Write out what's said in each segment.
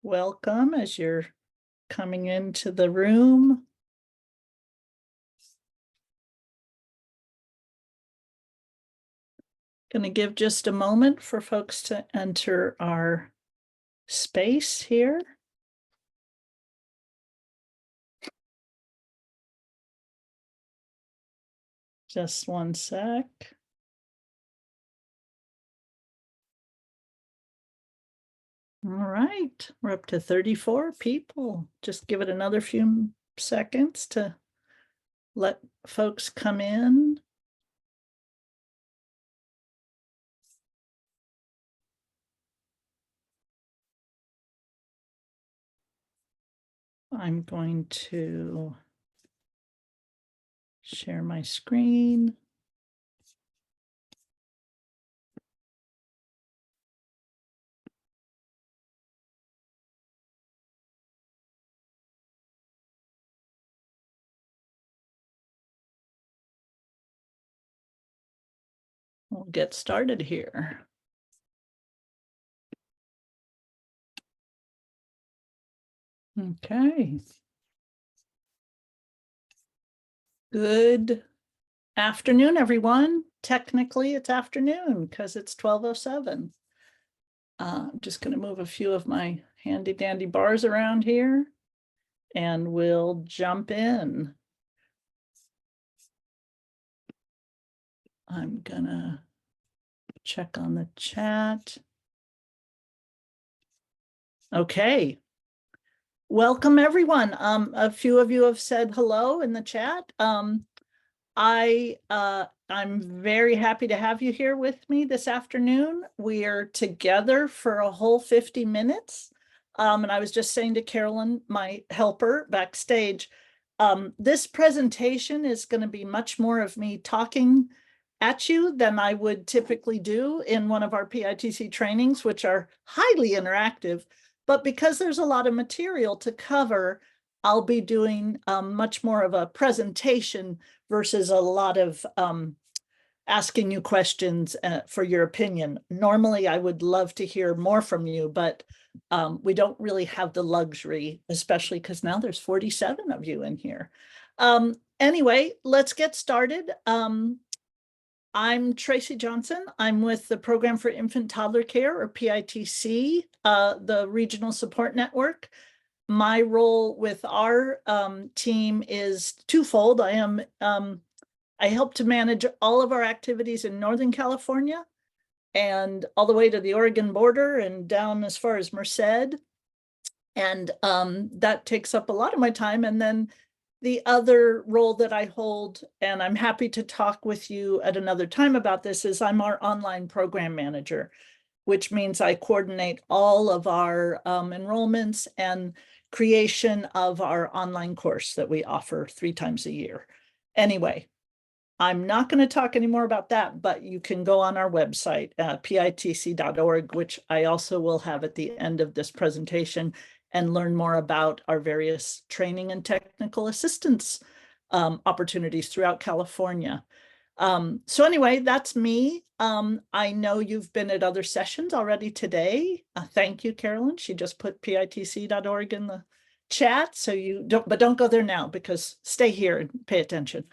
welcome as you're coming into the room. Going to give just a moment for folks to enter our space here. Just one sec. All right, we're up to 34 people. Just give it another few seconds to let folks come in. I'm going to share my screen. We'll get started here. Okay. Good afternoon, everyone. Technically, it's afternoon because it's 12:07. I'm just going to move a few of my handy dandy bars around here and we'll jump in. I'm gonna check on the chat. Okay. Welcome, everyone. A few of you have said hello in the chat. I'm very happy to have you here with me this afternoon. We are together for a whole 50 minutes. And I was just saying to Carolyn, my helper backstage, this presentation is going to be much more of me talking at you than I would typically do in one of our PITC trainings, which are highly interactive. But because there's a lot of material to cover, I'll be doing much more of a presentation versus a lot of asking you questions for your opinion. Normally, I would love to hear more from you, but we don't really have the luxury, especially because now there's 47 of you in here. Anyway, let's get started. I'm Tracy Johnson. I'm with the Program for Infant Toddler Care, or PITC, the Regional Support Network. My role with our team is twofold. I help to manage all of our activities in Northern California and all the way to the Oregon border and down as far as Merced. And that takes up a lot of my time. And then the other role that I hold, and I'm happy to talk with you at another time about this, is I'm our online program manager, which means I coordinate all of our enrollments and creation of our online course that we offer 3 times a year. Anyway, I'm not going to talk anymore about that, but you can go on our website, pitc.org, which I also will have at the end of this presentation, and learn more about our various training and technical assistance opportunities throughout California. So anyway, that's me. I know you've been at other sessions already today. Thank you, Carolyn. She just put pitc.org in the chat. So you don't go there now, because stay here and pay attention.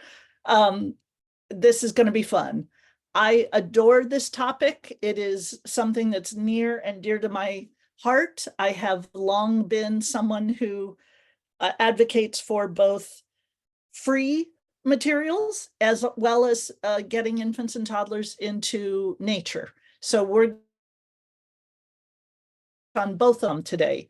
This is going to be fun. I adore this topic. It is something that's near and dear to my heart. I have long been someone who advocates for both free materials as well as getting infants and toddlers into nature. So we're on both of them today.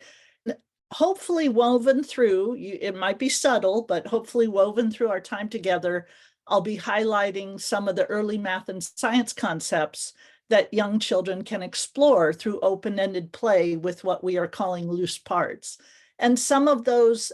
Hopefully woven through, it might be subtle, but hopefully woven through our time together, I'll be highlighting some of the early math and science concepts that young children can explore through open-ended play with what we are calling loose parts. And some of those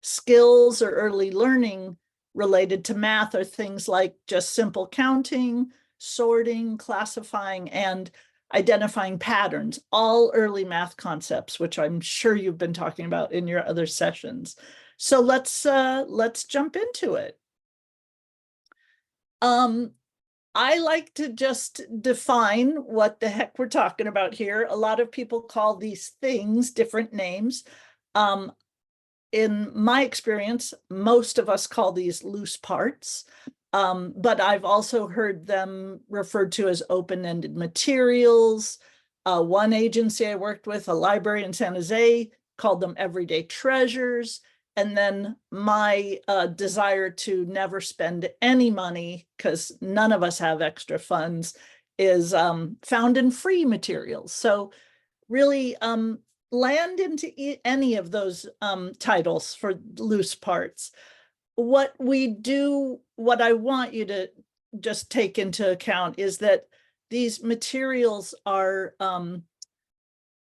skills or early learning related to math are things like just simple counting, sorting, classifying, and identifying patterns, all early math concepts, which I'm sure you've been talking about in your other sessions. So let's jump into it. I like to just define what the heck we're talking about here. A lot of people call these things different names. In my experience, most of us call these loose parts, but I've also heard them referred to as open-ended materials. One agency I worked with, a library in San Jose, called them everyday treasures. And then my desire to never spend any money, because none of us have extra funds, is found in free materials. So really land into any of those titles for loose parts. What I want you to just take into account is that these materials are,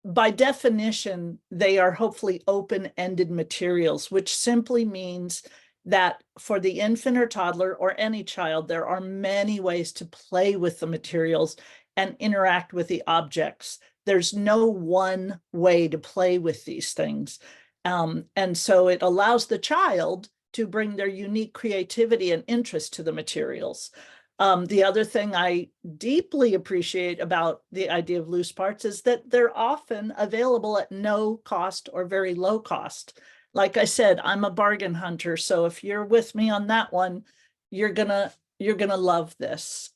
by definition, they are hopefully open-ended materials, which simply means that for the infant or toddler or any child, there are many ways to play with the materials and interact with the objects. There's no one way to play with these things. And so it allows the child to bring their unique creativity and interest to the materials. The other thing I deeply appreciate about the idea of loose parts is that they're often available at no cost or very low cost. Like I said, I'm a bargain hunter, so if you're with me on that one, you're gonna love this.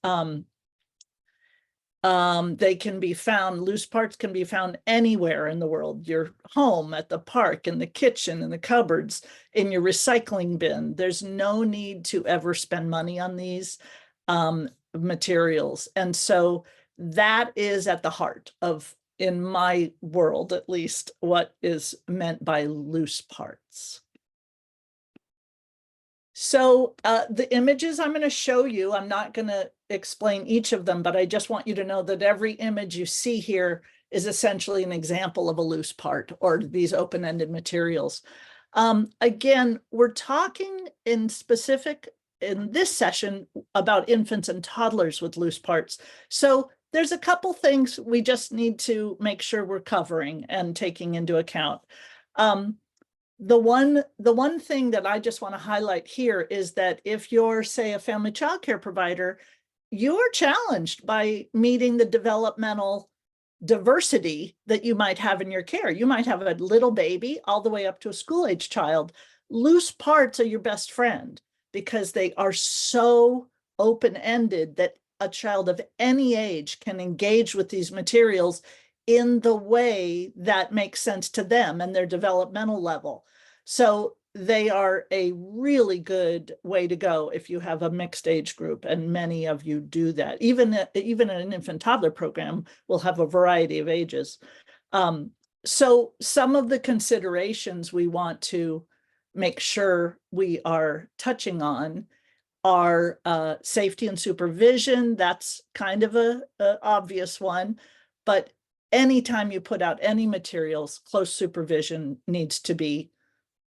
They can be found, loose parts can be found anywhere in the world, your home, at the park, in the kitchen, in the cupboards, in your recycling bin. There's no need to ever spend money on these materials. And so that is at the heart of, in my world at least, what is meant by loose parts. So the images I'm going to show you, I'm not going to explain each of them, but I just want you to know that every image you see here is essentially an example of a loose part or these open-ended materials. Again, we're talking in specific in this session about infants and toddlers with loose parts. So there's a couple things we just need to make sure we're covering and taking into account. The one thing that I just want to highlight here is that if you're, say, a family child care provider, you're challenged by meeting the developmental diversity that you might have in your care. You might have a little baby all the way up to a school-age child. Loose parts are your best friend because they are so open-ended that a child of any age can engage with these materials in the way that makes sense to them and their developmental level. So they are a really good way to go if you have a mixed age group, and many of you do that. Even an infant toddler program will have a variety of ages. So some of the considerations we want to make sure we are touching on are safety and supervision. That's kind of a obvious one, but anytime you put out any materials, close supervision needs to be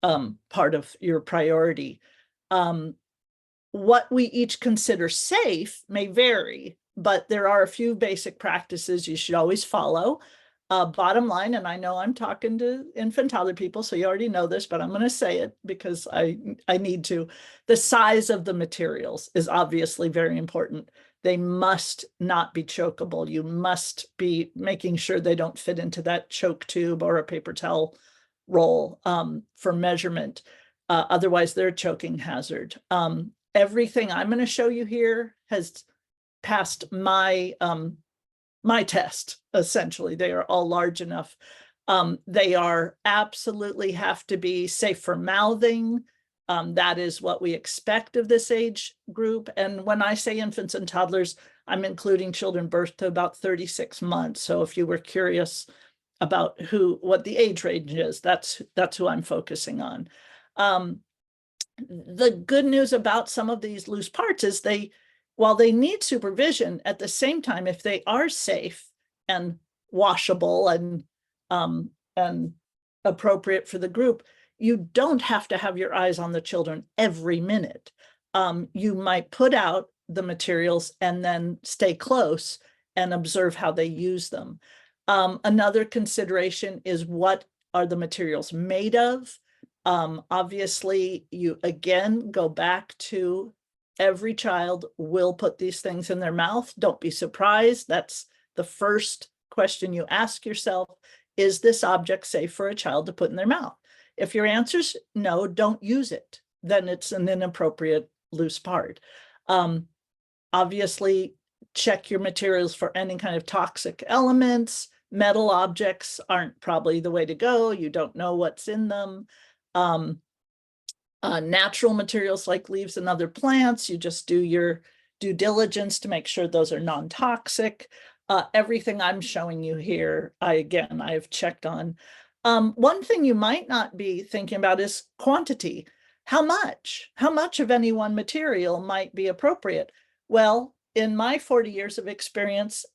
part of your priority. What we each consider safe may vary, but there are a few basic practices you should always follow. Bottom line, and I know I'm talking to infant toddler people, so you already know this, but I'm going to say it because I need to. The size of the materials is obviously very important. They must not be chokeable. You must be making sure they don't fit into that choke tube or a paper towel roll for measurement. Otherwise, they're a choking hazard. Everything I'm going to show you here has passed my test, essentially. They are all large enough. They are absolutely have to be safe for mouthing. That is what we expect of this age group. And when I say infants and toddlers, I'm including children birth to about 36 months. So if you were curious about what the age range is, that's who I'm focusing on. The good news about some of these loose parts is while they need supervision, at the same time, if they are safe and washable and appropriate for the group, you don't have to have your eyes on the children every minute. You might put out the materials and then stay close and observe how they use them. Another consideration is, what are the materials made of? Obviously, you again go back to every child will put these things in their mouth. Don't be surprised. That's the first question you ask yourself. Is this object safe for a child to put in their mouth? If your answer's no, don't use it. Then it's an inappropriate loose part. Obviously, check your materials for any kind of toxic elements. Metal objects aren't probably the way to go. You don't know what's in them. Natural materials like leaves and other plants, you just do your due diligence to make sure those are non-toxic. Everything I'm showing you here, I've checked on. One thing you might not be thinking about is quantity. How much? How much of any one material might be appropriate? Well, in my 40 years of experience,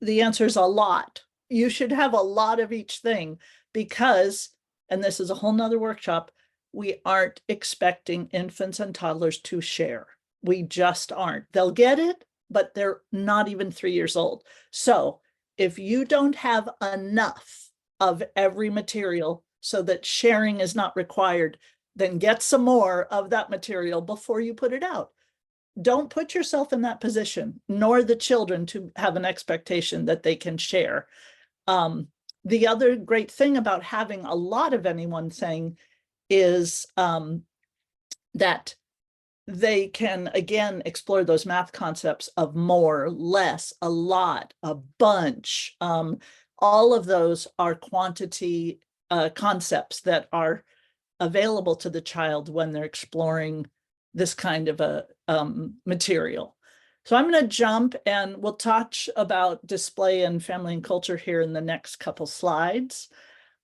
the answer is a lot. You should have a lot of each thing because, and this is a whole nother workshop, we aren't expecting infants and toddlers to share. We just aren't. They'll get it, but they're not even 3 years old. So if you don't have enough of every material so that sharing is not required, then get some more of that material before you put it out. Don't put yourself in that position, nor the children to have an expectation that they can share. The other great thing about having a lot of any one thing is that they can, again, explore those math concepts of more, less, a lot, a bunch. All of those are quantity concepts that are available to the child when they're exploring this kind of a material. So I'm going to jump and we'll touch about display and family and culture here in the next couple slides.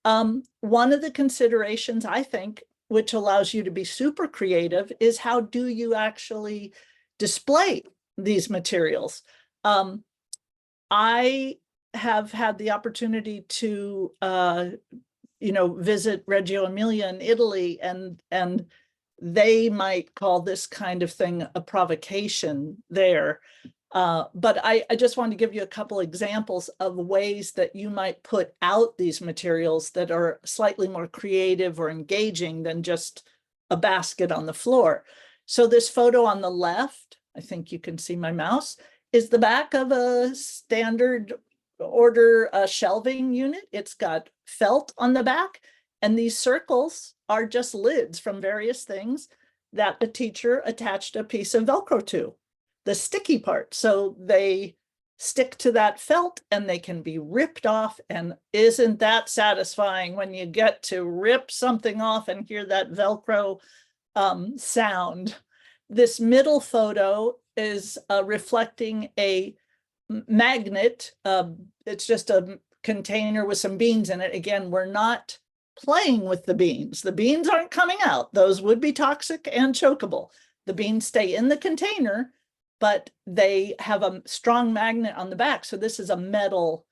One of the considerations, I think, which allows you to be super creative is how do you actually display these materials? I have had the opportunity to, visit Reggio Emilia in Italy, and they might call this kind of thing a provocation there. But I just want to give you a couple examples of ways that you might put out these materials that are slightly more creative or engaging than just a basket on the floor. So this photo on the left, I think you can see my mouse, is the back of a standard order shelving unit. It's got felt on the back, and these circles are just lids from various things that the teacher attached a piece of Velcro to. The sticky part, so they stick to that felt and they can be ripped off. And isn't that satisfying when you get to rip something off and hear that Velcro sound? This middle photo is reflecting a magnet. It's just a container with some beans in it. Again, we're not playing with the beans. The beans aren't coming out. Those would be toxic and chokeable. The beans stay in the container, but they have a strong magnet on the back. So this is a metal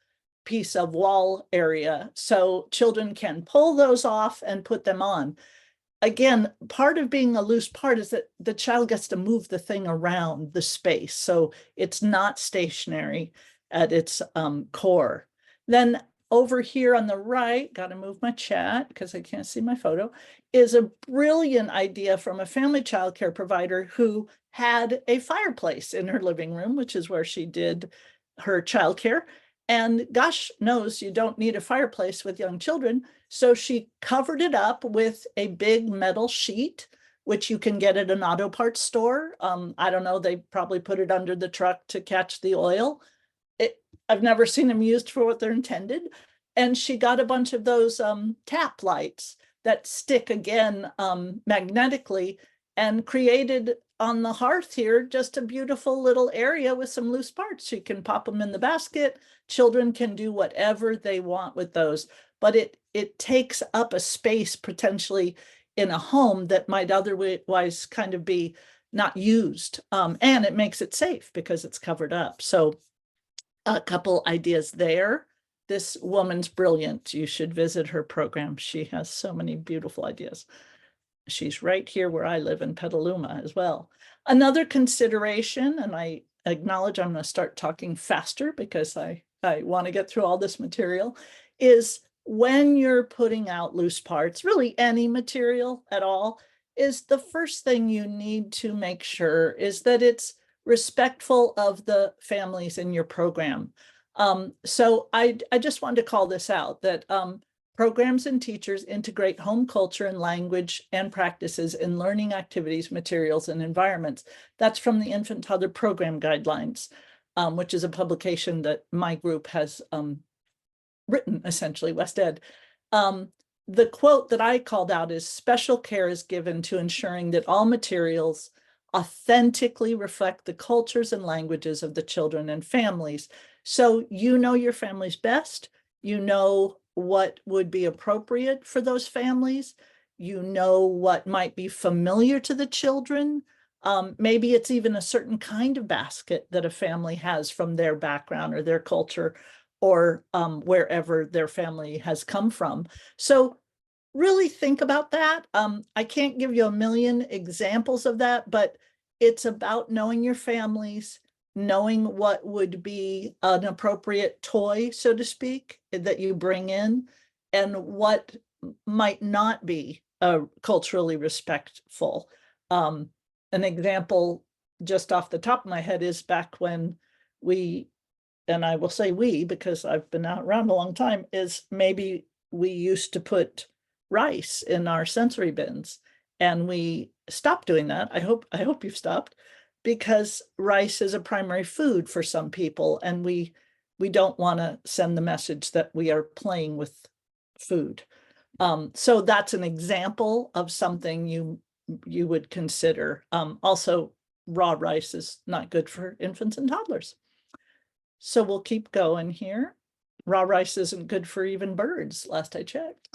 piece of wall area. So children can pull those off and put them on. Again, part of being a loose part is that the child gets to move the thing around the space. So it's not stationary at its core. Then over here on the right, got to move my chat because I can't see my photo, is a brilliant idea from a family childcare provider who had a fireplace in her living room, which is where she did her childcare. And gosh knows you don't need a fireplace with young children. So she covered it up with a big metal sheet, which you can get at an auto parts store. I don't know, they probably put it under the truck to catch the oil. I've never seen them used for what they're intended. And she got a bunch of those tap lights that stick again magnetically, and created on the hearth here just a beautiful little area with some loose parts. You can pop them in the basket. Children can do whatever they want with those, but it takes up a space potentially in a home that might otherwise kind of be not used. And it makes it safe because it's covered up. So a couple ideas there. This woman's brilliant. You should visit her program. She has so many beautiful ideas. She's right here where I live in Petaluma as well. Another consideration, and I acknowledge I'm going to start talking faster because I want to get through all this material, is when you're putting out loose parts, really any material at all, is the first thing you need to make sure is that it's respectful of the families in your program. So I just wanted to call this out, that programs and teachers integrate home culture and language and practices in learning activities, materials, and environments. That's from the Infant Toddler Program Guidelines, which is a publication that my group has written, essentially, West Ed. The quote that I called out is, special care is given to ensuring that all materials authentically reflect the cultures and languages of the children and families. So you know your family's best, you know what would be appropriate for those families, you know what might be familiar to the children. Maybe it's even a certain kind of basket that a family has from their background or their culture, or wherever their family has come from. So really think about that. I can't give you a million examples of that, but it's about knowing your families, knowing what would be an appropriate toy, so to speak, that you bring in, and what might not be culturally respectful. An example just off the top of my head is back when we, and I will say we because I've been out around a long time, is maybe we used to put rice in our sensory bins, and we stopped doing that. I hope you've stopped, because rice is a primary food for some people, and we don't want to send the message that we are playing with food. So that's an example of something you would consider. Also, raw rice is not good for infants and toddlers. So we'll keep going here. Raw rice isn't good for even birds, last I checked.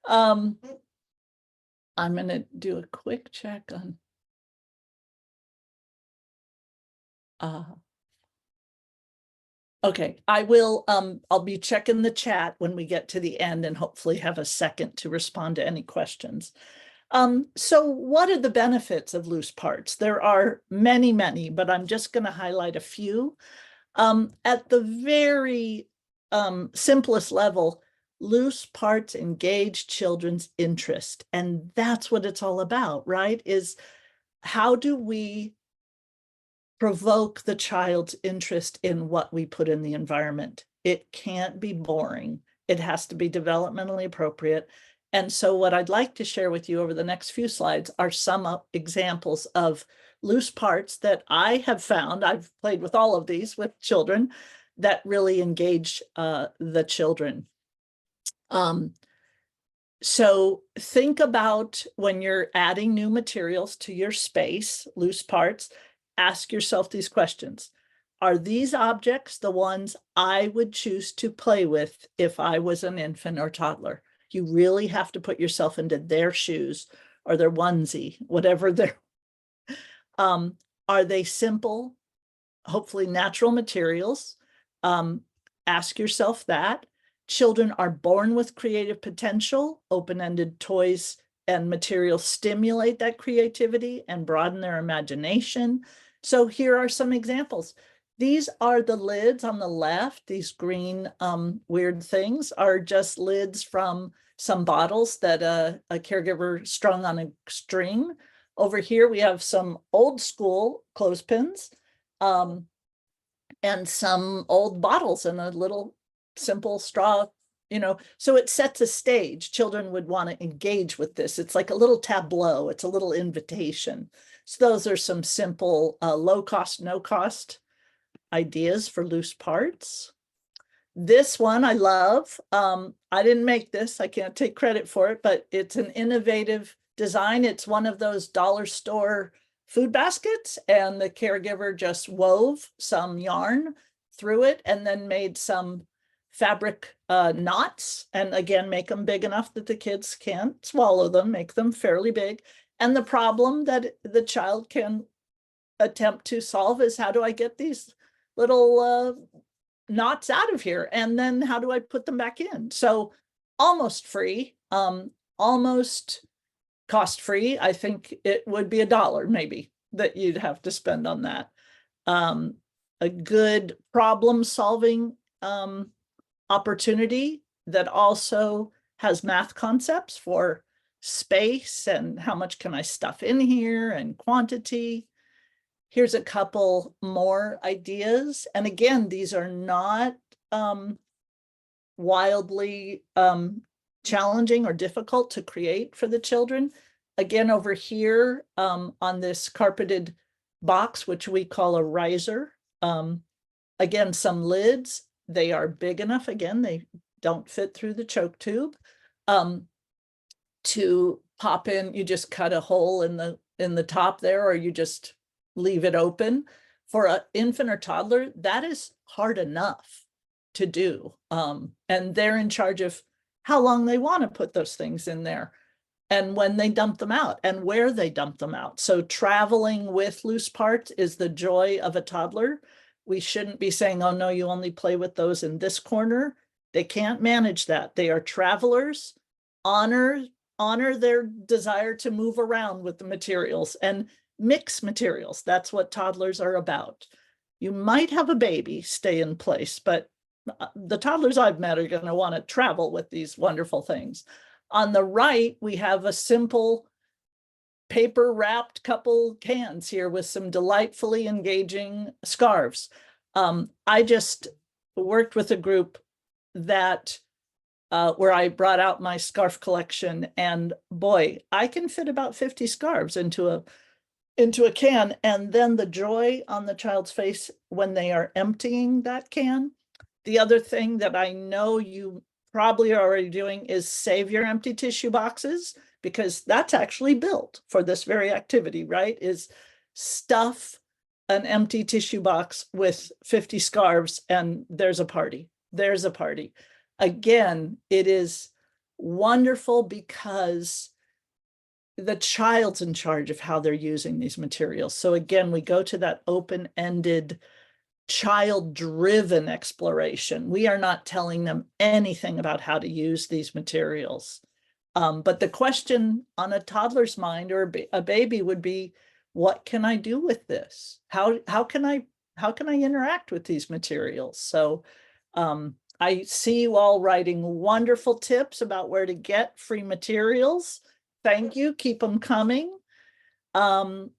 I'm going to do a quick check on. Okay, I will, I'll be checking the chat when we get to the end and hopefully have a second to respond to any questions. So what are the benefits of loose parts? There are many, many, but I'm just going to highlight a few. At the very simplest level, loose parts engage children's interest. And that's what it's all about, right? Is how do we provoke the child's interest in what we put in the environment? It can't be boring. It has to be developmentally appropriate. And so what I'd like to share with you over the next few slides are some examples of loose parts that I have found. I've played with all of these with children that really engage the children. So think about when you're adding new materials to your space, loose parts, ask yourself these questions. Are these objects the ones I would choose to play with if I was an infant or toddler? You really have to put yourself into their shoes or their onesie, whatever they're. Are they simple, hopefully natural materials? Ask yourself that. Children are born with creative potential. Open-ended toys and materials stimulate that creativity and broaden their imagination. So here are some examples. These are the lids on the left. These green weird things are just lids from some bottles that a caregiver strung on a string. Over here, we have some old school clothespins and some old bottles and a little simple straw, so it sets a stage. Children would want to engage with this. It's like a little tableau. It's a little invitation. So those are some simple, low cost, no cost ideas for loose parts. This one I love. I didn't make this. I can't take credit for it, but it's an innovative design. It's one of those dollar store food baskets, and the caregiver just wove some yarn through it and then made some fabric knots, and again, make them big enough that the kids can't swallow them, make them fairly big. And the problem that the child can attempt to solve is, how do I get these little knots out of here? And then how do I put them back in? So almost free, almost cost-free. I think it would be $1 maybe that you'd have to spend on that. A good problem-solving opportunity that also has math concepts for space and how much can I stuff in here and quantity. Here's a couple more ideas. And again, these are not wildly challenging or difficult to create for the children. Again, over here on this carpeted box, which we call a riser, again, some lids, they are big enough. Again, they don't fit through the choke tube. To pop in, you just cut a hole in the top there, or you just leave it open. For an infant or toddler, that is hard enough to do. And they're in charge of how long they want to put those things in there and when they dump them out and where they dump them out. So traveling with loose parts is the joy of a toddler. We shouldn't be saying, oh no, you only play with those in this corner. They can't manage that. They are travelers. Honor their desire to move around with the materials and mix materials. That's what toddlers are about. You might have a baby stay in place, but the toddlers I've met are going to want to travel with these wonderful things. On the right, we have a simple paper wrapped couple cans here with some delightfully engaging scarves. I just worked with a group that where I brought out my scarf collection, and boy, I can fit about 50 scarves into a can. And then the joy on the child's face when they are emptying that can. The other thing that I know you probably are already doing is save your empty tissue boxes, because that's actually built for this very activity, right? Is stuff an empty tissue box with 50 scarves and there's a party. There's a party. Again, it is wonderful because the child's in charge of how they're using these materials. So again, we go to that open-ended, child-driven exploration. We are not telling them anything about how to use these materials. But the question on a toddler's mind or a baby would be, what can I do with this? How can I interact with these materials? So I see you all writing wonderful tips about where to get free materials. Thank you. Keep them coming. Some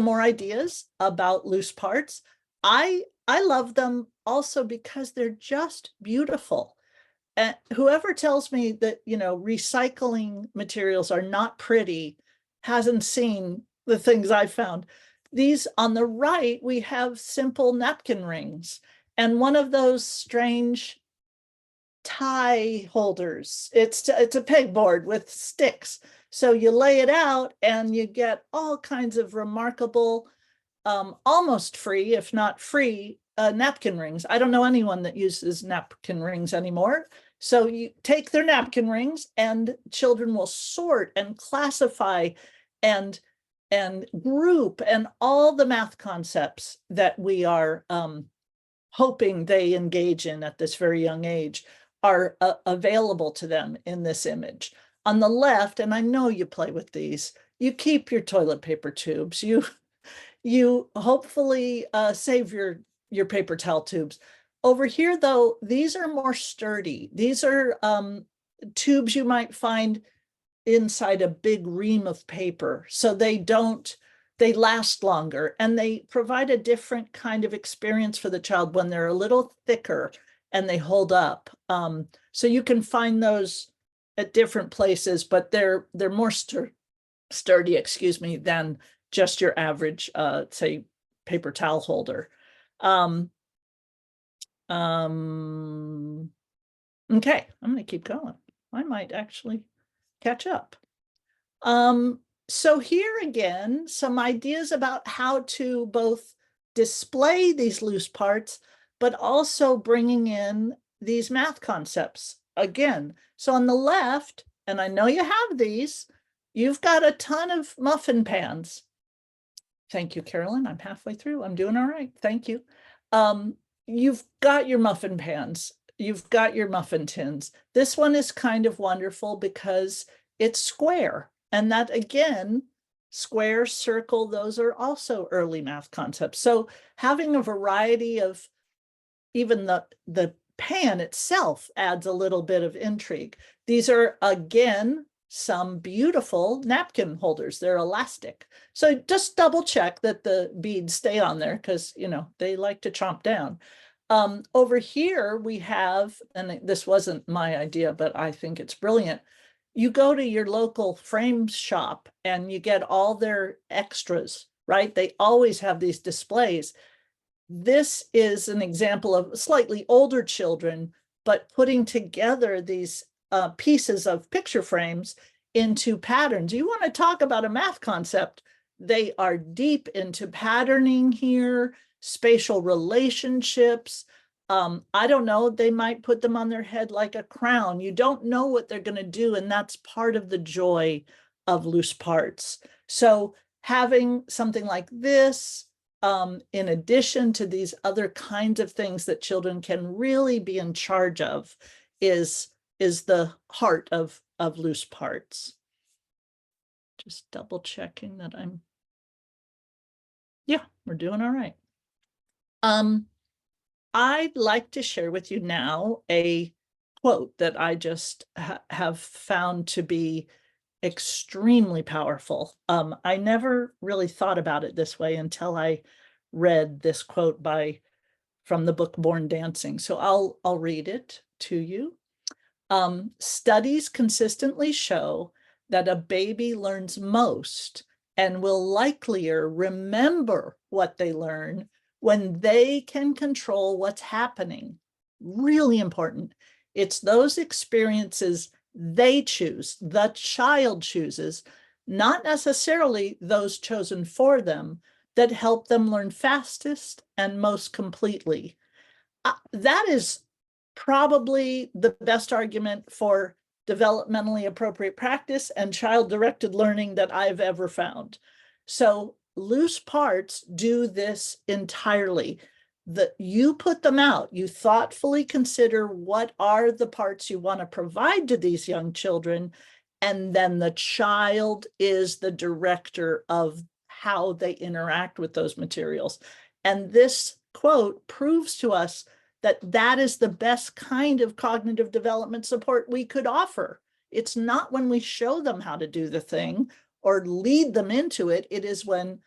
more ideas about loose parts. I love them also because they're just beautiful. And whoever tells me that, you know, recycling materials are not pretty hasn't seen the things I've found. These on the right, we have simple napkin rings and one of those strange tie holders. It's a pegboard with sticks. So you lay it out and you get all kinds of remarkable, almost free, if not free, napkin rings. I don't know anyone that uses napkin rings anymore. So you take their napkin rings and children will sort and classify and group, and all the math concepts that we are hoping they engage in at this very young age are available to them in this image. On the left, and I know you play with these, you keep your toilet paper tubes. You hopefully save your paper towel tubes. Over here, though, these are more sturdy. These are tubes you might find inside a big ream of paper. So they last longer and they provide a different kind of experience for the child when they're a little thicker and they hold up. So you can find those at different places, but they're more sturdy, excuse me, than just your average, say, paper towel holder. Okay, I'm going to keep going. I might actually catch up. So here again, some ideas about how to both display these loose parts, but also bringing in these math concepts again. So on the left, and I know you have these, you've got a ton of muffin pans. Thank you, Carolyn. I'm halfway through. I'm doing all right. Thank you. You've got your muffin pans. You've got your muffin tins. This one is kind of wonderful because it's square. And that, again, square, circle, those are also early math concepts. So having a variety of, even the pan itself adds a little bit of intrigue. These are, again, some beautiful napkin holders. They're elastic. So just double check that the beads stay on there because, you know, they like to chomp down. Over here we have, and this wasn't my idea, but I think it's brilliant. You go to your local frame shop and you get all their extras, right? They always have these displays. This is an example of slightly older children, but putting together these pieces of picture frames into patterns. You want to talk about a math concept. They are deep into patterning here, spatial relationships. I don't know, they might put them on their head like a crown. You don't know what they're going to do, and that's part of the joy of loose parts. So having something like this, in addition to these other kinds of things that children can really be in charge of, is the heart of loose parts. Just double checking that yeah, we're doing all right. I'd like to share with you now a quote that I just have found to be extremely powerful. I never really thought about it this way until I read this quote from the book Born Dancing. So I'll read it to you. Studies consistently show that a baby learns most and will likelier remember what they learn when they can control what's happening. Really important. It's those experiences they choose, the child chooses, not necessarily those chosen for them, that help them learn fastest and most completely. That is probably the best argument for developmentally appropriate practice and child-directed learning that I've ever found. So loose parts do this entirely. You put them out, you thoughtfully consider what are the parts you want to provide to these young children, and then the child is the director of how they interact with those materials. And this quote proves to us that that is the best kind of cognitive development support we could offer. It's not when we show them how to do the thing or lead them into it. It is when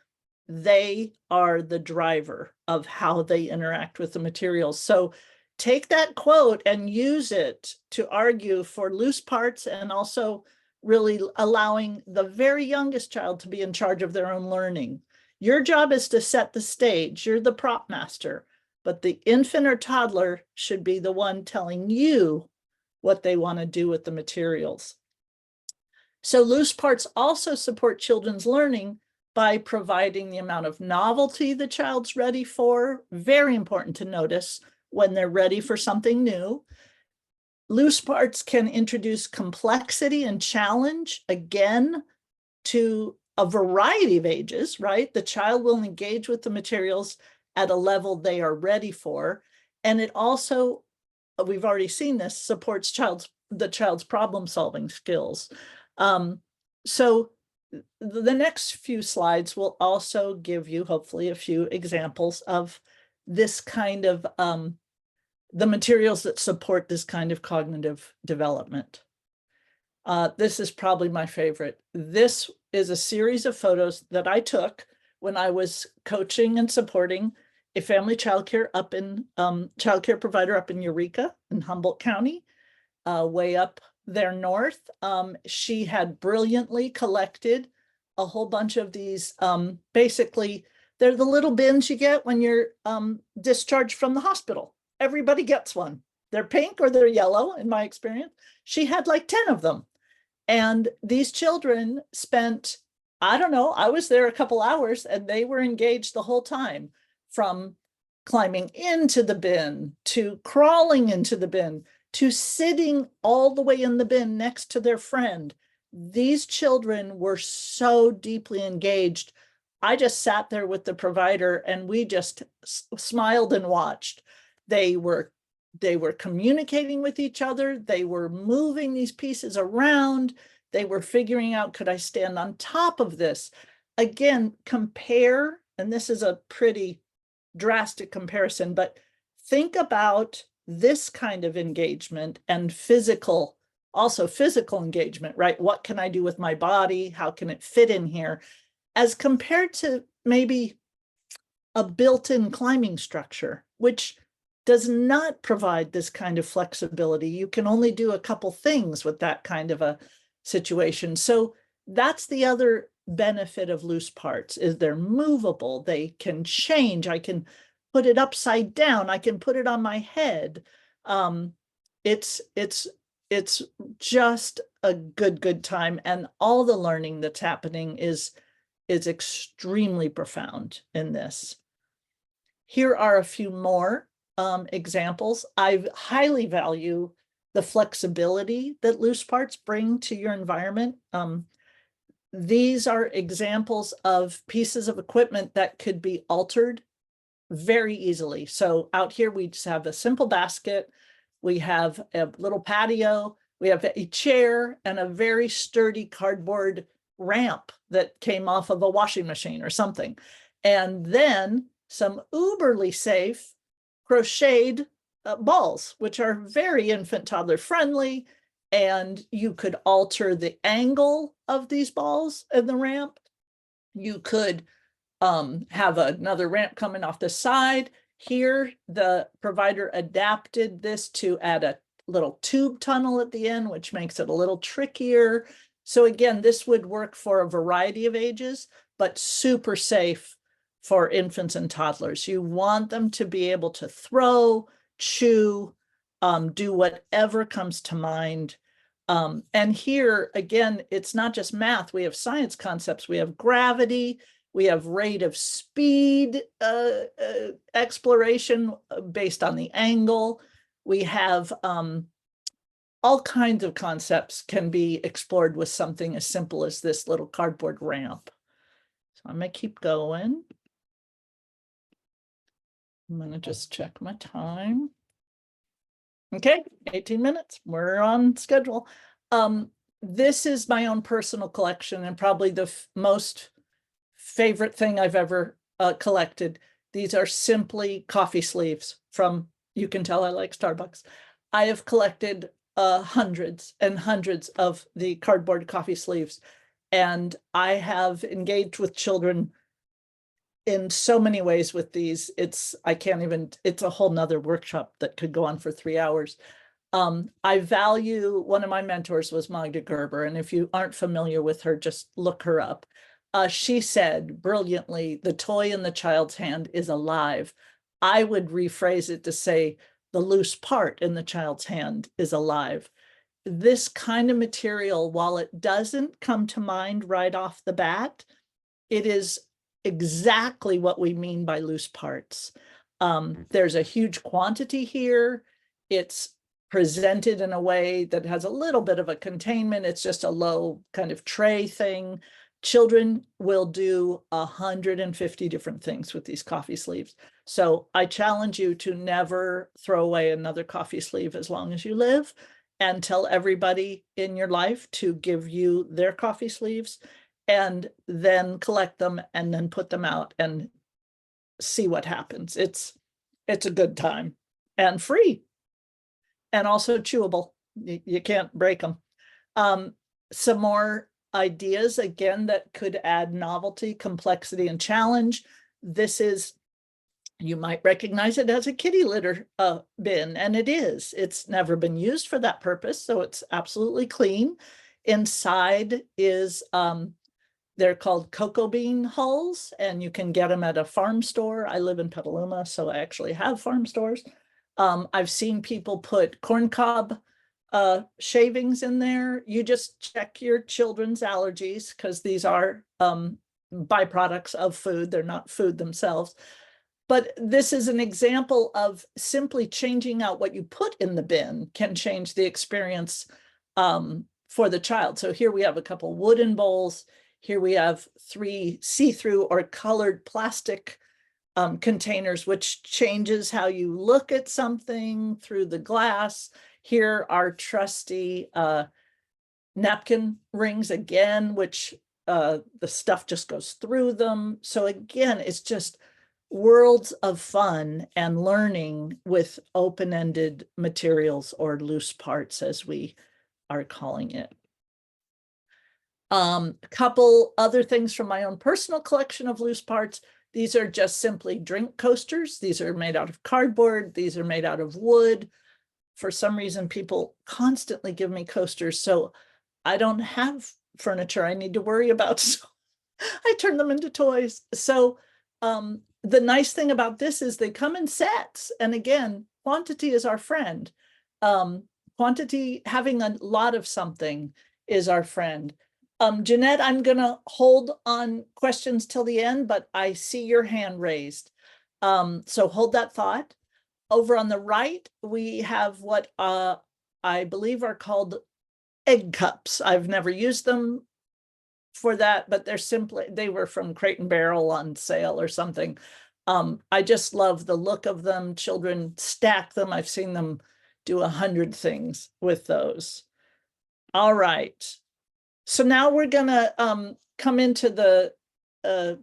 they are the driver of how they interact with the materials. So take that quote and use it to argue for loose parts, and also really allowing the very youngest child to be in charge of their own learning. Your job is to set the stage. You're the prop master, but the infant or toddler should be the one telling you what they want to do with the materials. So loose parts also support children's learning by providing the amount of novelty the child's ready for. Very important to notice when they're ready for something new. Loose parts can introduce complexity and challenge, again, to a variety of ages, right? The child will engage with the materials at a level they are ready for. And it also, we've already seen this, supports the child's problem-solving skills. So the next few slides will also give you, hopefully, a few examples of this kind of the materials that support this kind of cognitive development. This is probably my favorite. This is a series of photos that I took when I was coaching and supporting a family childcare childcare provider up in Eureka in Humboldt County, way up there north. She had brilliantly collected a whole bunch of these. Basically, they're the little bins you get when you're discharged from the hospital. Everybody gets one. They're pink or they're yellow, in my experience. She had like 10 of them. And these children spent, I don't know, I was there a couple hours and they were engaged the whole time, from climbing into the bin to crawling into the bin to sitting all the way in the bin next to their friend. These children were so deeply engaged. I just sat there with the provider and we just smiled and watched. They were communicating with each other. They were moving these pieces around. They were figuring out, could I stand on top of this? Again, compare, and this is a pretty drastic comparison, but think about this kind of engagement and physical also physical engagement, right? What can I do with my body? How can it fit in here? As compared to maybe a built-in climbing structure, which does not provide this kind of flexibility. You can only do a couple things with that kind of a situation. So that's the other benefit of loose parts, is they're movable. They can change. I can put it upside down. I can put it on my head. It's just a good time. And all the learning that's happening is extremely profound in this. Here are a few more examples. I highly value the flexibility that loose parts bring to your environment. These are examples of pieces of equipment that could be altered very easily. So out here, we just have a simple basket. We have a little patio. We have a chair and a very sturdy cardboard ramp that came off of a washing machine or something. And then some uberly safe crocheted balls, which are very infant toddler friendly. And you could alter the angle of these balls in the ramp. You could have another ramp coming off the side. Here, the provider adapted this to add a little tube tunnel at the end, which makes it a little trickier. So again, this would work for a variety of ages, but super safe for infants and toddlers. You want them to be able to throw, chew, do whatever comes to mind. And here, again, it's not just math. We have science concepts. We have gravity. We have rate of speed exploration based on the angle. We have all kinds of concepts can be explored with something as simple as this little cardboard ramp. So I'm going to keep going. I'm going to just check my time. Okay, 18 minutes. We're on schedule. This is my own personal collection and probably the most favorite thing I've ever collected. These are simply coffee sleeves from, you can tell I like Starbucks. I have collected hundreds and hundreds of the cardboard coffee sleeves, and I have engaged with children in so many ways with these. It's a whole nother workshop that could go on for 3 hours. I value, one of my mentors was Magda Gerber, and if you aren't familiar with her, just look her up. She said brilliantly, the toy in the child's hand is alive. I would rephrase it to say the loose part in the child's hand is alive. This kind of material, while it doesn't come to mind right off the bat, it is exactly what we mean by loose parts. There's a huge quantity here. It's presented in a way that has a little bit of a containment. It's just a low kind of tray thing. Children will do 150 different things with these coffee sleeves. So I challenge you to never throw away another coffee sleeve as long as you live, and tell everybody in your life to give you their coffee sleeves, and then collect them and then put them out and see what happens. It's a good time and free and also chewable. You can't break them. Some more ideas, again, that could add novelty, complexity, and challenge. This is, you might recognize it as a kitty litter bin, and it is. It's never been used for that purpose, so it's absolutely clean. Inside is, they're called cocoa bean hulls, and you can get them at a farm store. I live in Petaluma, so I actually have farm stores. I've seen people put corncob shavings in there. You just check your children's allergies, because these are byproducts of food. They're not food themselves. But this is an example of simply changing out what you put in the bin can change the experience for the child. So here we have a couple wooden bowls. Here we have 3 see-through or colored plastic containers, which changes how you look at something through the glass. Here are trusty napkin rings again, which the stuff just goes through them. So again, it's just worlds of fun and learning with open-ended materials or loose parts, as we are calling it. A couple other things from my own personal collection of loose parts. These are just simply drink coasters. These are made out of cardboard. These are made out of wood. For some reason, people constantly give me coasters, so I don't have furniture I need to worry about. So I turn them into toys. So the nice thing about this is they come in sets. And again, quantity is our friend. Quantity, having a lot of something is our friend. Jeanette, I'm going to hold on questions till the end, but I see your hand raised. So hold that thought. Over on the right, we have what I believe are called egg cups. I've never used them for that, but they were from Crate and Barrel on sale or something. I just love the look of them. Children stack them. I've seen them do 100 things with those. All right. So now we're gonna come into the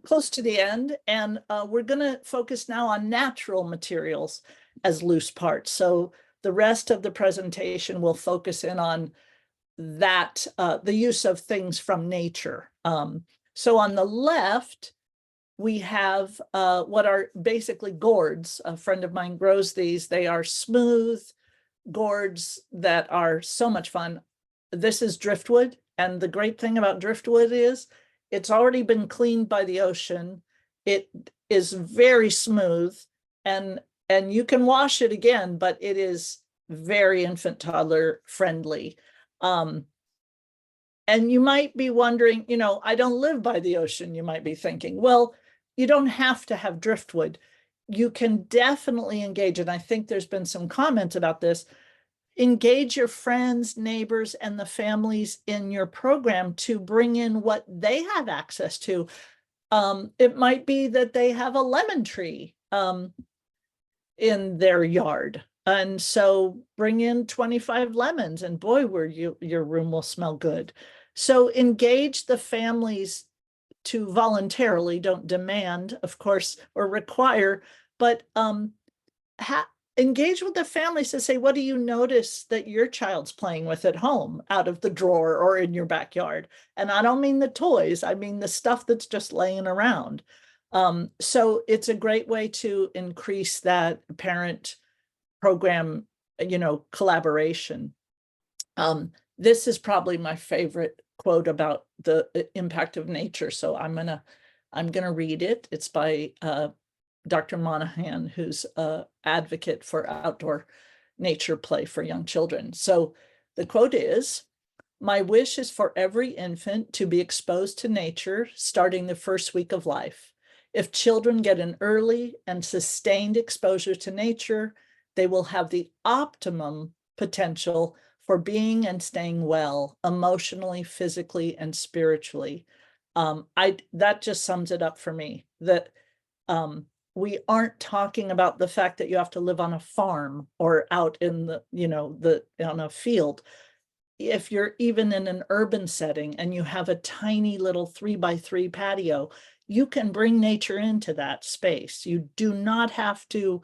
close to the end, and we're gonna focus now on natural materials as loose parts. So the rest of the presentation will focus in on that, the use of things from nature. So on the left, we have what are basically gourds. A friend of mine grows these. They are smooth gourds that are so much fun. This is driftwood. And the great thing about driftwood is it's already been cleaned by the ocean. It is very smooth, and you can wash it again, but it is very infant toddler friendly. And you might be wondering, I don't live by the ocean. You might be thinking, well, you don't have to have driftwood. You can definitely engage, and I think there's been some comments about this. Engage your friends, neighbors, and the families in your program to bring in what they have access to. It might be that they have a lemon tree in their yard. And so bring in 25 lemons, and boy, your room will smell good. So engage the families to voluntarily, don't demand, of course, or require, but engage with the families to say, what do you notice that your child's playing with at home, out of the drawer or in your backyard? And I don't mean the toys, I mean the stuff that's just laying around. So it's a great way to increase that parent program, collaboration. This is probably my favorite quote about the impact of nature. So I'm gonna read it. It's by Dr. Monahan, who's an advocate for outdoor nature play for young children. So the quote is, "My wish is for every infant to be exposed to nature starting the first week of life. If children get an early and sustained exposure to nature, they will have the optimum potential for being and staying well, emotionally, physically, and spiritually." That just sums it up for me, that we aren't talking about the fact that you have to live on a farm or out in on a field. If you're even in an urban setting and you have a tiny little 3x3 patio, you can bring nature into that space. You do not have to,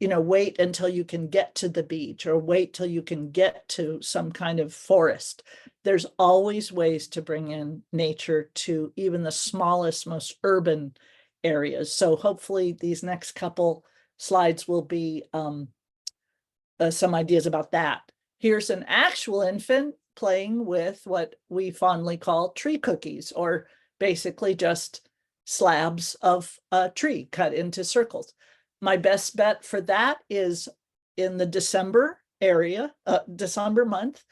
wait until you can get to the beach or wait till you can get to some kind of forest. There's always ways to bring in nature to even the smallest, most urban areas. So hopefully these next couple slides will be some ideas about that. Here's an actual infant playing with what we fondly call tree cookies, or basically just slabs of a tree cut into circles. My best bet for that is in the December December month,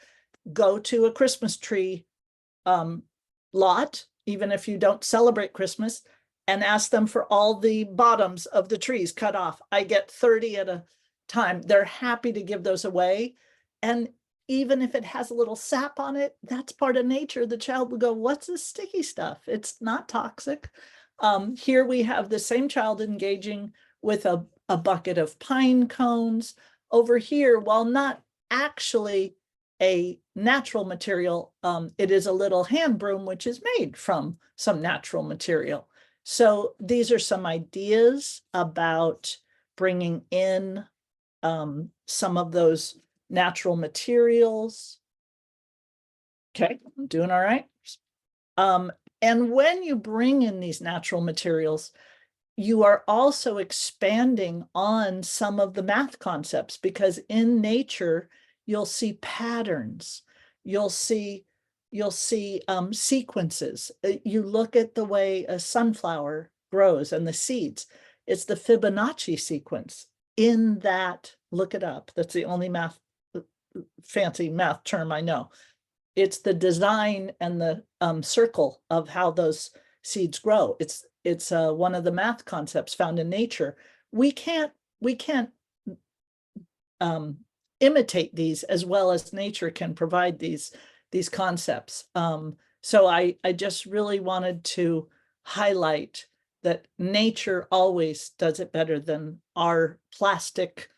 go to a Christmas tree lot, even if you don't celebrate Christmas, and ask them for all the bottoms of the trees cut off. I get 30 at a time. They're happy to give those away. And even if it has a little sap on it, that's part of nature. The child will go, what's this sticky stuff? It's not toxic. Here we have the same child engaging with a bucket of pine cones. Over here, while not actually a natural material, it is a little hand broom, which is made from some natural material. So these are some ideas about bringing in some of those natural materials. Okay, I'm doing all right. And when you bring in these natural materials, you are also expanding on some of the math concepts, because in nature, you'll see patterns. You'll see sequences. You look at the way a sunflower grows and the seeds. It's the Fibonacci sequence. In that, look it up. That's the only fancy math term I know. It's the design and the circle of how those seeds grow. It's one of the math concepts found in nature. We can't imitate these as well as nature can provide these concepts. So I just really wanted to highlight that nature always does it better than our plastic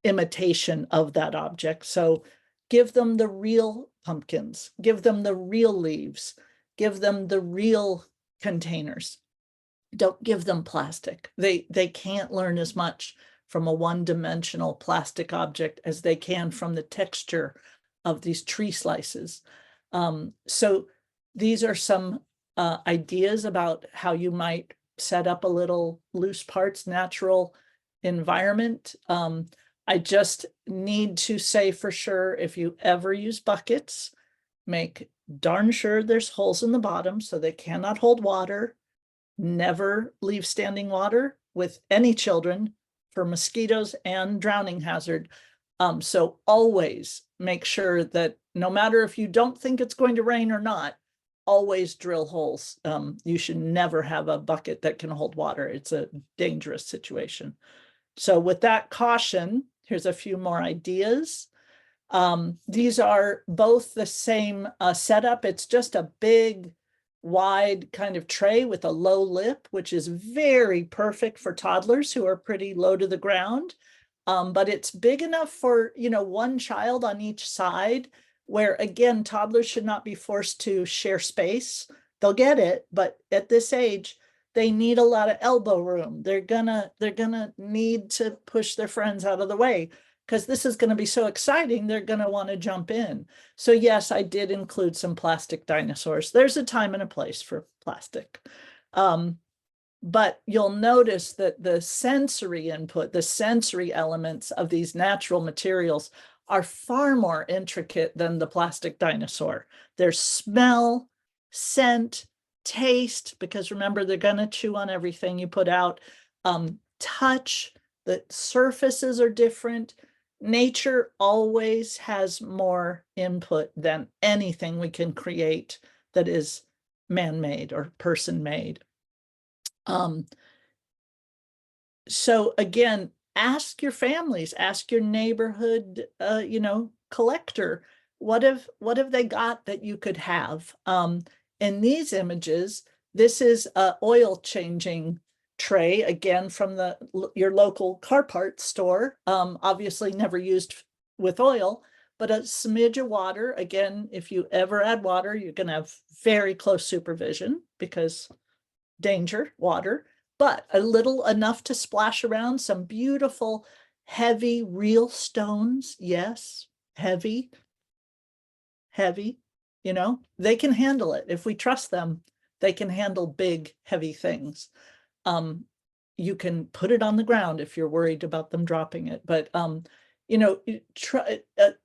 imitation of that object. So give them the real pumpkins, give them the real leaves, give them the real containers. Don't give them plastic. They can't learn as much from a one-dimensional plastic object as they can from the texture of these tree slices. So these are some ideas about how you might set up a little loose parts natural environment. I just need to say for sure, if you ever use buckets, make darn sure there's holes in the bottom so they cannot hold water. Never leave standing water with any children for mosquitoes and drowning hazard. So always make sure that no matter if you don't think it's going to rain or not, always drill holes. You should never have a bucket that can hold water. It's a dangerous situation. So with that caution, here's a few more ideas. These are both the same setup. It's just a big, wide kind of tray with a low lip, which is very perfect for toddlers who are pretty low to the ground. But it's big enough for, one child on each side, where again, toddlers should not be forced to share space. They'll get it, but at this age, they need a lot of elbow room. They're gonna need to push their friends out of the way, because this is going to be so exciting. They're going to want to jump in. So yes, I did include some plastic dinosaurs. There's a time and a place for plastic. But you'll notice that the sensory input, the sensory elements of these natural materials are far more intricate than the plastic dinosaur. There's smell, scent, taste, because remember, they're going to chew on everything you put out. Touch, the surfaces are different. Nature always has more input than anything we can create that is man-made or person-made. So again, ask your families, ask your neighborhood, collector, what have they got that you could have? In these images, this is a oil changing tray, again, from your local car parts store, obviously never used with oil, but a smidge of water. Again, if you ever add water, you're going to have very close supervision, because danger, water, but a little enough to splash around. Some beautiful, heavy, real stones. Yes, heavy, they can handle it. If we trust them, they can handle big, heavy things. You can put it on the ground if you're worried about them dropping it, but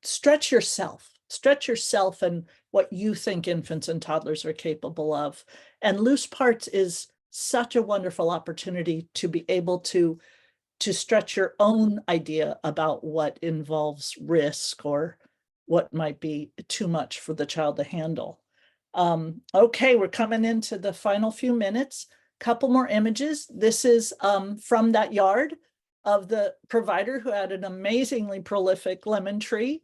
stretch yourself and what you think infants and toddlers are capable of. And loose parts is such a wonderful opportunity to be able to stretch your own idea about what involves risk or what might be too much for the child to handle. Okay, we're coming into the final few minutes. Couple more images. This is from that yard of the provider who had an amazingly prolific lemon tree.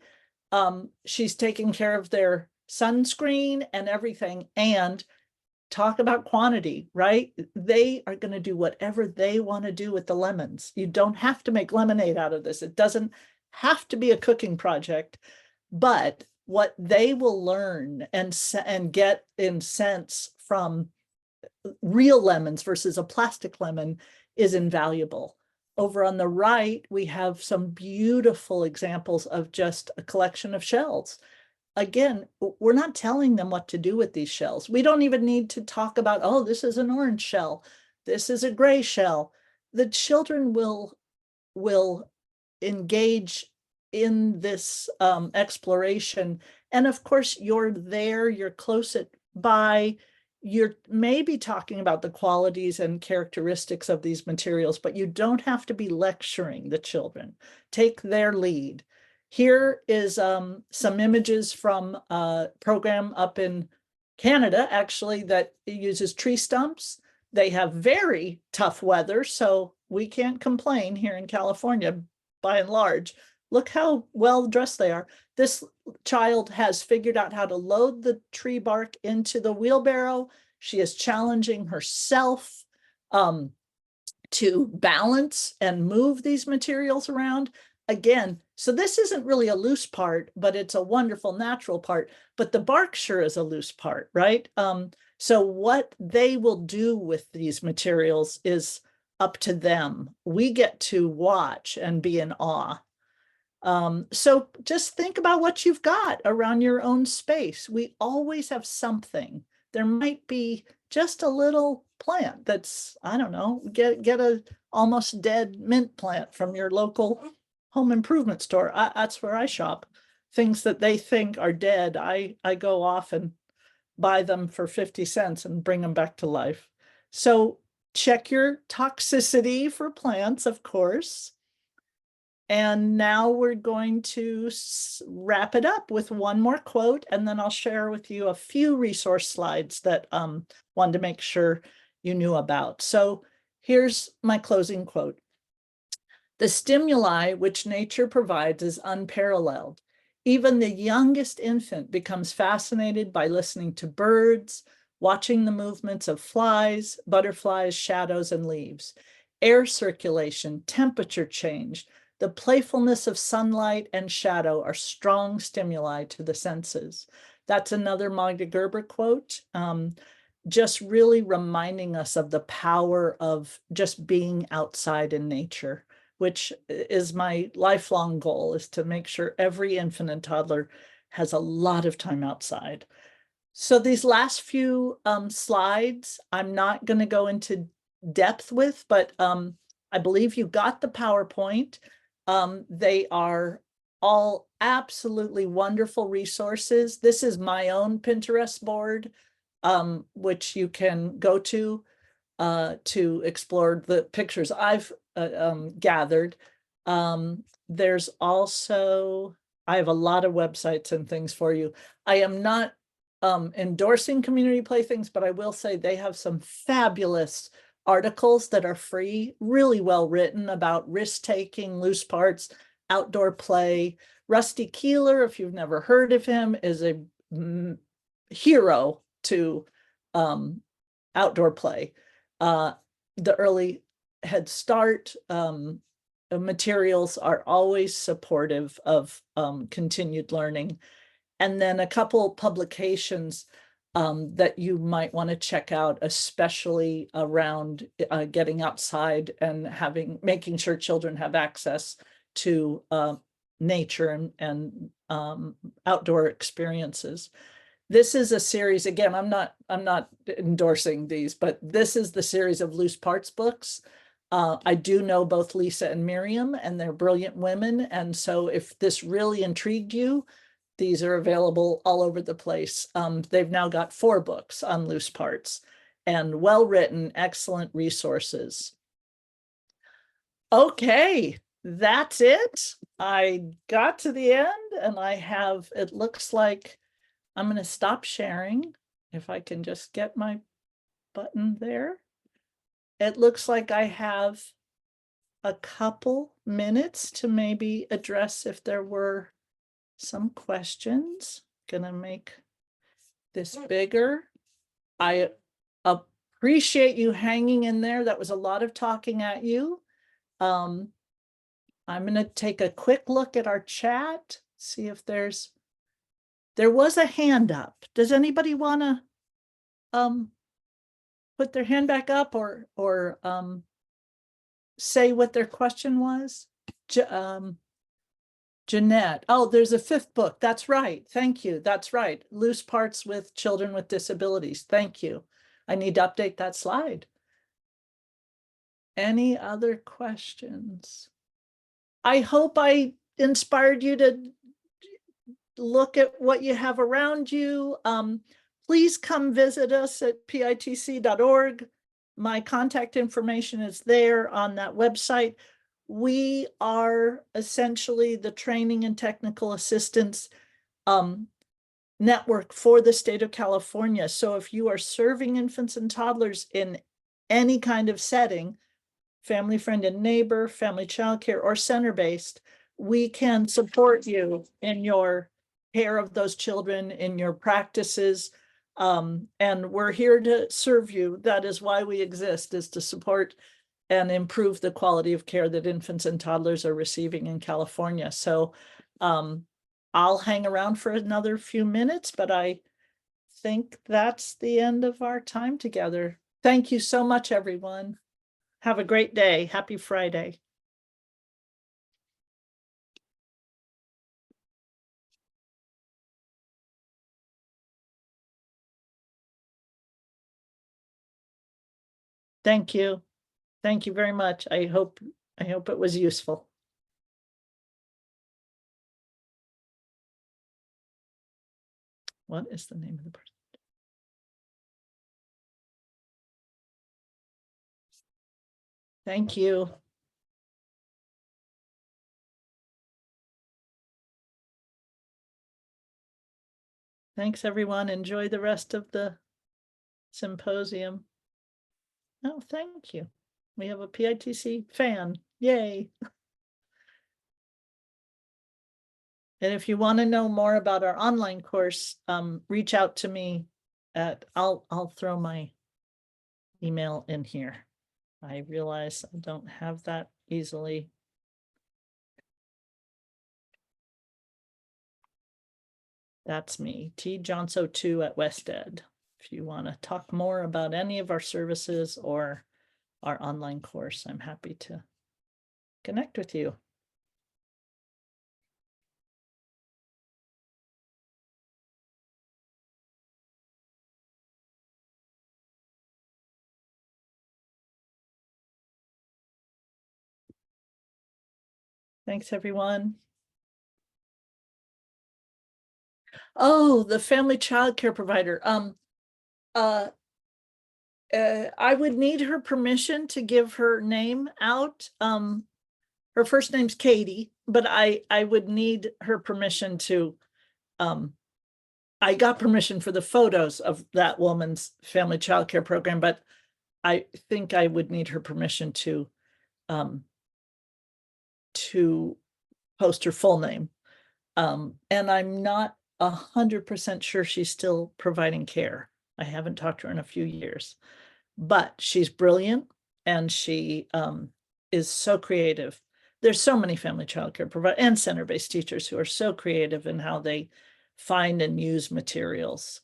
She's taking care of their sunscreen and everything. And talk about quantity, right? They are going to do whatever they want to do with the lemons. You don't have to make lemonade out of this. It doesn't have to be a cooking project, but what they will learn and get in sense from real lemons versus a plastic lemon is invaluable. Over on the right, we have some beautiful examples of just a collection of shells. again, we're not telling them what to do with these shells. We don't even need to talk about, oh, this is an orange shell, this is a gray shell. The children will engage in this exploration. And of course, you're there, you're close by, you're maybe talking about the qualities and characteristics of these materials, but you don't have to be lecturing the children. Take their lead. Here is some images from a program up in Canada, actually, that uses tree stumps. They have very tough weather, so we can't complain here in California by and large. Look how well dressed they are. This child has figured out how to load the tree bark into the wheelbarrow. She is challenging herself to balance and move these materials around. Again, so this isn't really a loose part, but it's a wonderful natural part. But the bark sure is a loose part, right? So what they will do with these materials is up to them. We get to watch and be in awe. So just think about what you've got around your own space. We always have something. There might be just a little plant that's, I don't know, get a almost dead mint plant from your local home improvement store. That's where I shop. Things that they think are dead, I go off and buy them for 50 cents and bring them back to life. So check your toxicity for plants, of course. And now we're going to wrap it up with one more quote, and then I'll share with you a few resource slides that wanted to make sure you knew about. So here's my closing quote. The stimuli which nature provides is unparalleled. Even the youngest infant becomes fascinated by listening to birds, watching the movements of flies, butterflies, shadows, and leaves, air circulation, temperature change, the playfulness of sunlight and shadow are strong stimuli to the senses. That's another Magda Gerber quote, just really reminding us of the power of just being outside in nature, which is my lifelong goal, is to make sure every infant and toddler has a lot of time outside. So these last few slides, I'm not going to go into depth with, but I believe you got the PowerPoint. They are all absolutely wonderful resources. This is my own Pinterest board, which you can go to explore the pictures I've gathered. There's also, I have a lot of websites and things for you. I am not endorsing Community Playthings, but I will say they have some fabulous articles that are free, really well written about risk-taking, loose parts, outdoor play. Rusty Keeler, if you've never heard of him, is a hero to outdoor play. The early Head Start materials are always supportive of continued learning. And then a couple publications that you might want to check out, especially around getting outside and making sure children have access to nature and outdoor experiences. This is a series, again, I'm not endorsing these, but this is the series of Loose Parts books. I do know both Lisa and Miriam, and they're brilliant women. And so if this really intrigued you, these are available all over the place. They've now got 4 books on loose parts and well-written, excellent resources. Okay, that's it. I got to the end and it looks like I'm going to stop sharing. If I can just get my button there. It looks like I have a couple minutes to maybe address if there were some questions. Gonna make this bigger. I appreciate you hanging in there. That was a lot of talking at you. I'm gonna take a quick look at our chat, see if there was a hand up. Does anybody want to put their hand back up or say what their question was? Jeanette. Oh, there's a fifth book. That's right. Thank you. That's right. Loose Parts with Children with Disabilities. Thank you. I need to update that slide. Any other questions? I hope I inspired you to look at what you have around you. Please come visit us at pitc.org. My contact information is there on that website. We are essentially the training and technical assistance network for the state of California. So if you are serving infants and toddlers in any kind of setting, family, friend, and neighbor, family childcare, or center-based, we can support you in your care of those children, in your practices. And we're here to serve you. That is why we exist, is to support and improve the quality of care that infants and toddlers are receiving in California. So I'll hang around for another few minutes, but I think that's the end of our time together. Thank you so much, everyone. Have a great day. Happy Friday. Thank you. Thank you very much. I hope it was useful. What is the name of the person? Thank you. Thanks, everyone. Enjoy the rest of the symposium. Oh, thank you. We have a PITC fan. Yay. And if you want to know more about our online course, reach out to me at, I'll throw my email in here. I realize I don't have that easily. That's me, tjohnso2@wested. If you want to talk more about any of our services or our online course, I'm happy to connect with you. Thanks, everyone. Oh, the family child care provider. I would need her permission to give her name out. Her first name's Katie, but I would need her permission to, I got permission for the photos of that woman's family child care program, but I think I would need her permission to post her full name. And I'm not 100% sure she's still providing care. I haven't talked to her in a few years, but she's brilliant and she is so creative. There's so many family childcare providers and center-based teachers who are so creative in how they find and use materials.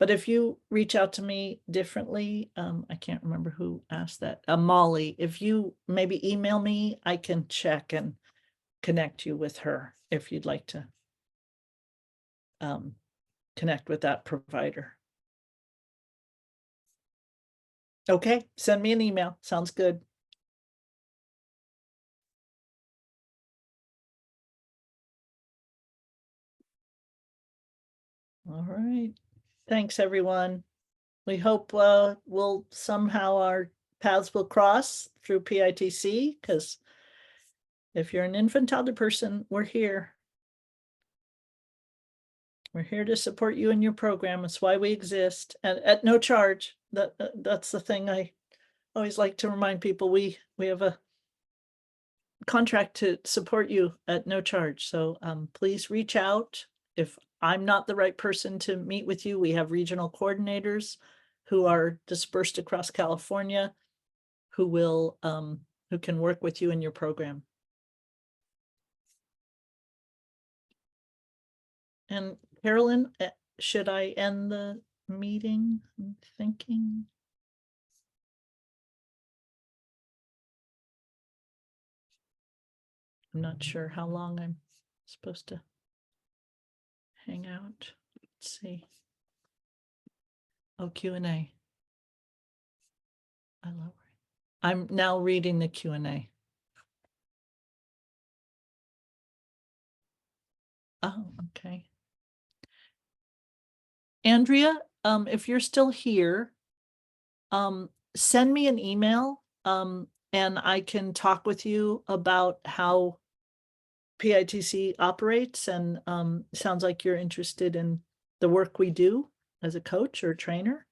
But if you reach out to me differently, I can't remember who asked that. Molly, if you maybe email me, I can check and connect you with her if you'd like to connect with that provider. Okay, send me an email. Sounds good. All right. Thanks, everyone. We hope we'll somehow our paths will cross through PITC, because if you're an infant toddler person, we're here. We're here to support you in your program. It's why we exist, and at no charge. That's the thing I always like to remind people. We have a contract to support you at no charge. So please reach out. If I'm not the right person to meet with you, we have regional coordinators who are dispersed across California who will who can work with you in your program. And Carolyn, should I end the meeting? I'm thinking. I'm not sure how long I'm supposed to hang out. Let's see. Oh, Q&A. I love it. I'm now reading the Q&A. Oh, okay. Andrea, if you're still here, send me an email, and I can talk with you about how PITC operates, and sounds like you're interested in the work we do as a coach or trainer.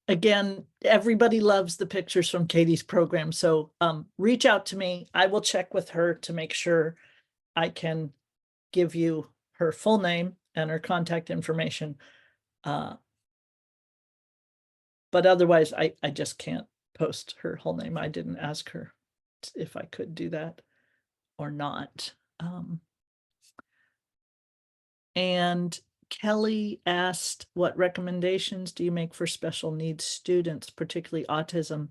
Again, everybody loves the pictures from Katie's program, so reach out to me. I will check with her to make sure I can give you her full name and her contact information. But otherwise, I just can't post her whole name. I didn't ask her if I could do that or not. And Kelly asked, what recommendations do you make for special needs students, particularly autism?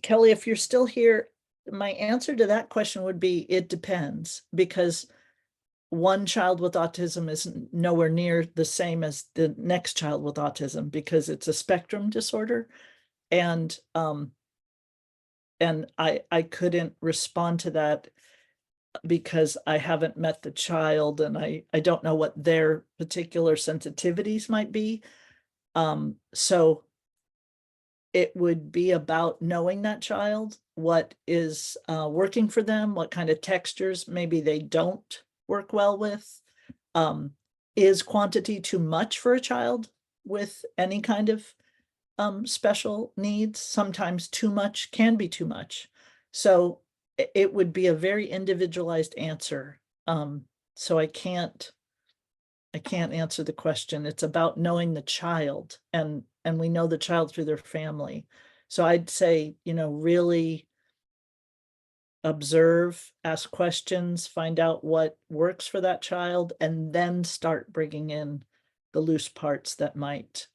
Kelly, if you're still here, my answer to that question would be, it depends, because one child with autism is nowhere near the same as the next child with autism, because it's a spectrum disorder. And I couldn't respond to that because I haven't met the child, and I don't know what their particular sensitivities might be. So it would be about knowing that child, what is working for them, what kind of textures maybe they don't work well with. Is quantity too much for a child with any kind of special needs? Sometimes too much can be too much. So it would be a very individualized answer. So I can't answer the question. It's about knowing the child, and we know the child through their family. So I'd say, really observe, ask questions, find out what works for that child, and then start bringing in the loose parts that might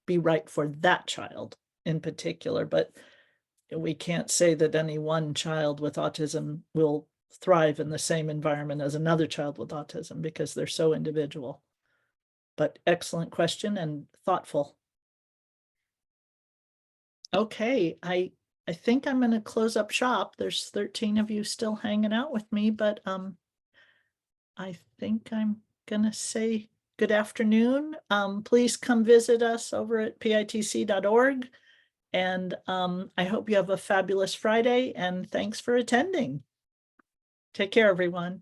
be right for that child in particular. But we can't say that any one child with autism will thrive in the same environment as another child with autism, because they're so individual. But excellent question and thoughtful. Okay, I think I'm going to close up shop. There's 13 of you still hanging out with me, but I think I'm going to say good afternoon. Please come visit us over at pitc.org. And I hope you have a fabulous Friday, and thanks for attending. Take care, everyone.